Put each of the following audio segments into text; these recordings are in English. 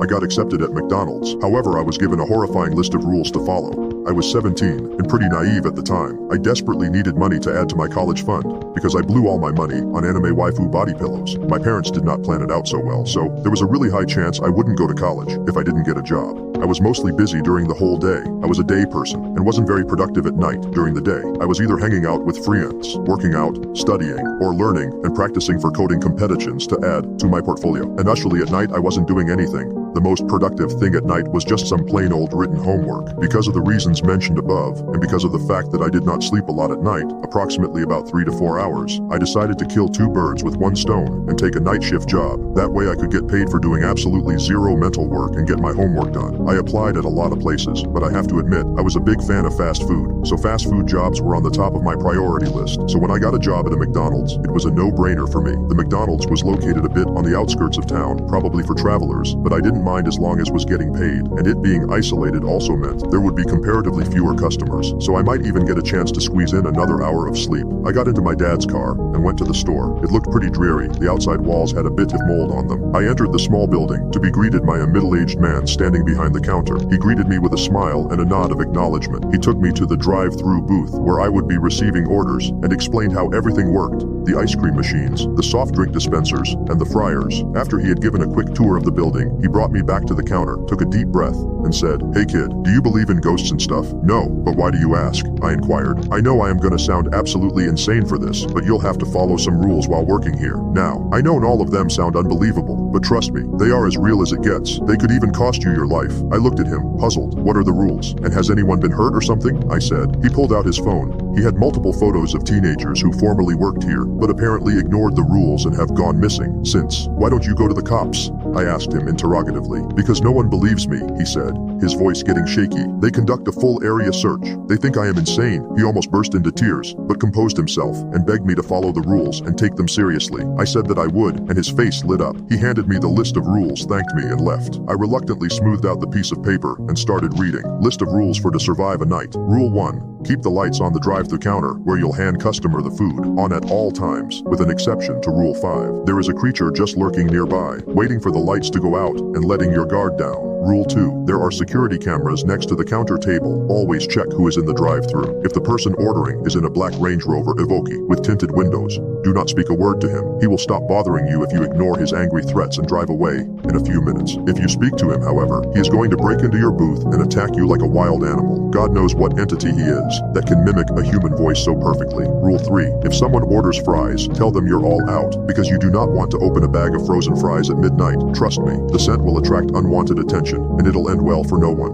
I got accepted at McDonald's. However, I was given a horrifying list of rules to follow. I was 17 and pretty naive at the time. I desperately needed money to add to my college fund because I blew all my money on anime waifu body pillows. My parents did not plan it out so well, so there was a really high chance I wouldn't go to college if I didn't get a job. I was mostly busy during the whole day. I was a day person and wasn't very productive at night. During the day, I was either hanging out with friends, working out, studying, or learning and practicing for coding competitions to add to my portfolio. And usually at night I wasn't doing anything. The most productive thing at night was just some plain old written homework. Because of the reasons mentioned above, and because of the fact that I did not sleep a lot at night, approximately about 3 to 4 hours, I decided to kill 2 birds with 1 stone and take a night shift job. That way I could get paid for doing absolutely zero mental work and get my homework done. I applied at a lot of places, but I have to admit, I was a big fan of fast food, so fast food jobs were on the top of my priority list. So when I got a job at a McDonald's, it was a no-brainer for me. The McDonald's was located a bit on the outskirts of town, probably for travelers, but I didn't mind as long as was getting paid, and it being isolated also meant there would be comparatively fewer customers, so I might even get a chance to squeeze in another hour of sleep. I got into my dad's car and went to the store. It looked pretty dreary. The outside walls had a bit of mold on them. I entered the small building to be greeted by a middle-aged man standing behind the counter. He greeted me with a smile and a nod of acknowledgement. He took me to the drive-through booth where I would be receiving orders and explained how everything worked. The ice cream machines, the soft drink dispensers, and the fryers. After he had given a quick tour of the building, he brought me back to the counter, took a deep breath, and said, "Hey kid, do you believe in ghosts and stuff?" "No, but why do you ask?" I inquired. "I know I am gonna sound absolutely insane for this, but you'll have to follow some rules while working here." Now, I know all of them sound unbelievable, but trust me, they are as real as it gets. They could even cost you your life. I looked at him, puzzled. "What are the rules? And has anyone been hurt or something?" I said. He pulled out his phone. He had multiple photos of teenagers who formerly worked here, but apparently ignored the rules and have gone missing since. "Why don't you go to the cops?" I asked him interrogatively. "Because no one believes me," he said, his voice getting shaky. "They conduct a full area search. They think I am insane." He almost burst into tears, but composed himself and begged me to follow the rules and take them seriously. I said that I would, and his face lit up. He handed me the list of rules, thanked me, and left. I reluctantly smoothed out the piece of paper and started reading. List of rules for to survive a night. Rule 1. Keep the lights on the drive-thru counter, where you'll hand customer the food, on at all times, with an exception to Rule 5. There is a creature just lurking nearby, waiting for the lights to go out and letting your guard down. Rule 2. There are security cameras next to the counter table. Always check who is in the drive-thru. If the person ordering is in a black Range Rover Evoque with tinted windows, do not speak a word to him. He will stop bothering you if you ignore his angry threats and drive away in a few minutes. If you speak to him, however, he is going to break into your booth and attack you like a wild animal. God knows what entity he is that can mimic a human voice so perfectly. Rule 3. If someone orders fries, tell them you're all out, because you do not want to open a bag of frozen fries at midnight. Trust me, the scent will attract unwanted attention, and it'll end well for no one.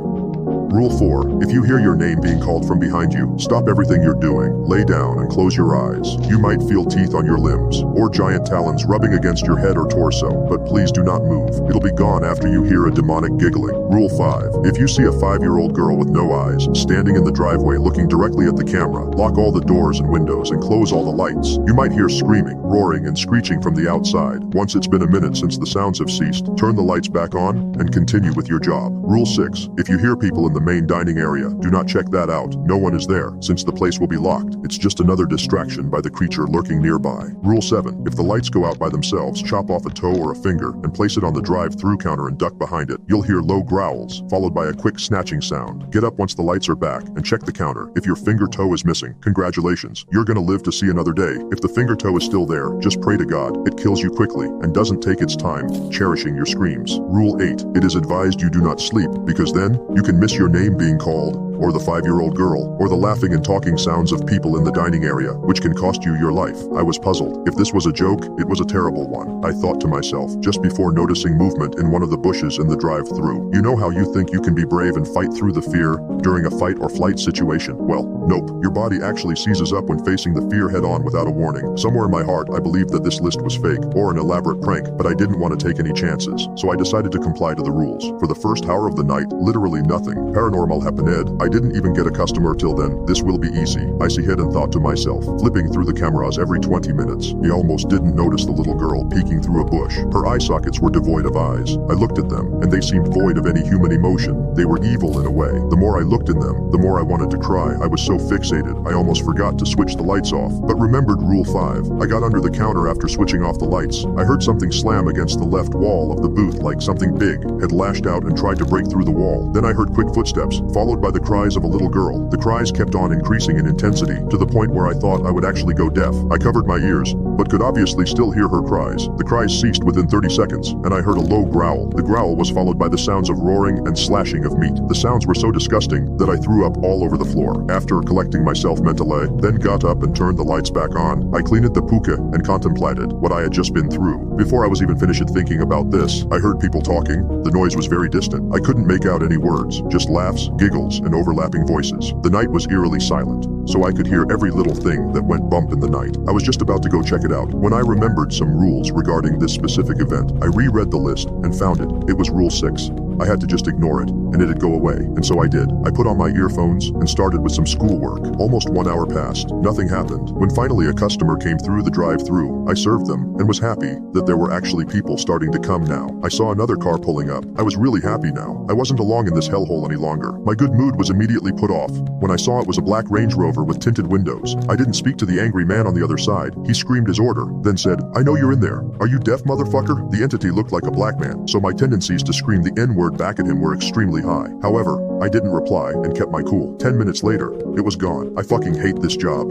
Rule 4. If you hear your name being called from behind you, stop everything you're doing, lay down and close your eyes. You might feel teeth on your limbs, or giant talons rubbing against your head or torso, but please do not move. It'll be gone after you hear a demonic giggling. Rule 5. If you see a 5-year-old girl with no eyes, standing in the driveway looking directly at the camera, lock all the doors and windows and close all the lights. You might hear screaming, roaring, and screeching from the outside. Once it's been a minute since the sounds have ceased, turn the lights back on and continue with your job. Rule 6. If you hear people in the main dining area, do not check that out. No one is there, since the place will be locked. It's just another distraction by the creature lurking nearby. Rule 7. If the lights go out by themselves, chop off a toe or a finger and place it on the drive-thru counter and duck behind it. You'll hear low growls, followed by a quick snatching sound. Get up once the lights are back and check the counter. If your finger toe is missing, congratulations, you're gonna live to see another day. If the finger toe is still there, just pray to God it kills you quickly and doesn't take its time, cherishing your screams. Rule 8. It is advised you do not sleep, because then you can miss your name being called, or the 5-year-old girl, or the laughing and talking sounds of people in the dining area, which can cost you your life. I was puzzled. If this was a joke, it was a terrible one. I thought to myself, just before noticing movement in one of the bushes in the drive-thru. You know how you think you can be brave and fight through the fear during a fight or flight situation? Well, nope. Your body actually seizes up when facing the fear head-on without a warning. Somewhere in my heart, I believed that this list was fake, or an elaborate prank, but I didn't want to take any chances, so I decided to comply to the rules. For the first hour of the night, literally nothing paranormal happened. I didn't even get a customer till then. This will be easy, I see hid and thought to myself, flipping through the cameras every 20 minutes. He almost didn't notice the little girl peeking through a bush. Her eye sockets were devoid of eyes. I looked at them, and they seemed void of any human emotion. They were evil in a way. The more I looked in them, the more I wanted to cry. I was so fixated, I almost forgot to switch the lights off, but remembered rule 5. I got under the counter after switching off the lights. I heard something slam against the left wall of the booth like something big had lashed out and tried to break through the wall. Then I heard quick footsteps, followed by the cries of a little girl. The cries kept on increasing in intensity, to the point where I thought I would actually go deaf. I covered my ears, but could obviously still hear her cries. The cries ceased within 30 seconds, and I heard a low growl. The growl was followed by the sounds of roaring and slashing of meat. The sounds were so disgusting that I threw up all over the floor. After collecting myself mentally, then got up and turned the lights back on. I cleaned the puka and contemplated what I had just been through. Before I was even finished thinking about this, I heard people talking. The noise was very distant. I couldn't make out any words, just laughs, giggles, and overlapping voices. The night was eerily silent, so I could hear every little thing that went bump in the night. I was just about to go check it out when I remembered some rules regarding this specific event. I reread the list and found it. It was rule 6. I had to just ignore it, and it'd go away, and so I did. I put on my earphones and started with some schoolwork. Almost 1 hour passed. Nothing happened. When finally a customer came through the drive-thru, I served them and was happy that there were actually people starting to come now. I saw another car pulling up. I was really happy now. I wasn't along in this hellhole any longer. My good mood was immediately put off when I saw it was a black Range Rover with tinted windows. I didn't speak to the angry man on the other side. He screamed his order, then said, "I know you're in there. Are you deaf, motherfucker?" The entity looked like a black man, so my tendencies to scream the N-word back at him were extremely high. However, I didn't reply and kept my cool. 10 minutes later, it was gone. I fucking hate this job.